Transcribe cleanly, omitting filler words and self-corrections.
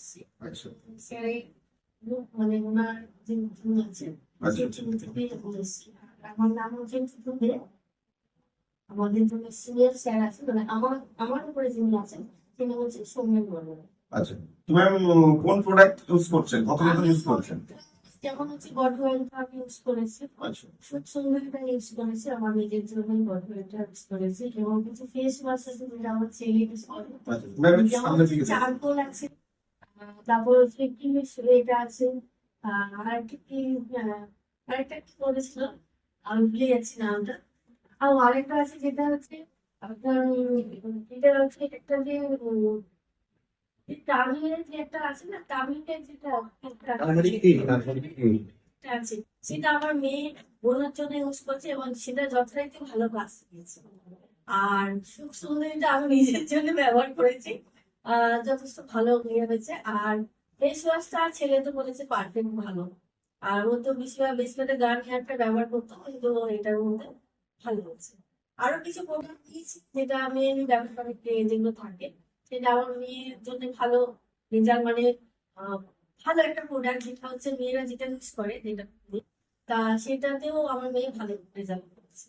করছি। আচ্ছা সেই মানে ওনার যে টিম আছে আচ্ছা সেই টিম থেকে বলেছি। আমার নাম হচ্ছে টুটুলে। আমাদের জন্য সিনিয়র স্যার আছে, মানে আমার উপরে যিনি আছেন তিনি হচ্ছে সৌমেন বর্মন। আচ্ছা। তুমি কোন প্রোডাক্ট ইউজ করছেন, কত বছর আমি ইউজ করছেন? যেমন হচ্ছে বটওয়েলটা আমি ইউজ করেছি, আচ্ছা সুন্দরীটা ইউজ করেছি, আমার নিজের জন্যই বটওয়েলটা ইউজ করেছি, এবং কিছু ফেস ওয়াশ আছে যেটা আমার ছেলে ইউজ করে। আচ্ছা, ম্যাম একটু যেমন সামনে দিকে যান। চারকোল আছে, তারপর ফিফটি এটা আছে, আর একটা কি আরেকটা কি করেছিল আমি ভুলে যাচ্ছি নামটা। আর আরেকটা আছে যেটা হচ্ছে আপনার এটা হচ্ছে একটা যে তামিলের যে একটা আছে না, তামিলের যেটা একটা একটা আছে, সেটা আমার মেয়ে বোনের জন্য ইউজ করছে এবং সেটা যথারীতি ভালো কাজ দিয়েছে। আর সুখ সুন্দরীটা আমি নিজের জন্য ব্যবহার করেছি, যথেষ্ট ভালো ইয়ে হয়েছে। আর ফেস ওয়াশটা ছেলে তো বলেছে পারফেক্ট ভালো। আর ও তো বেশিরভাগ বেসমেন্টে গান হেয়ারটা ব্যবহার করতো, কিন্তু এটার মধ্যে ভালো হচ্ছে। আরো কিছু প্রোডাক্ট দিয়েছি যেটা আমি ব্যবহার করি, যেগুলো থাকে সেটা আমার মেয়ের জন্য ভালো রেজাল্ট, মানে আহ, ভালো একটা প্রোডাক্ট, যেটা হচ্ছে মেয়েরা যেটা ইউজ করে যেটা তা সেটাতেও আমার মেয়ে ভালো রেজাল্ট করেছে।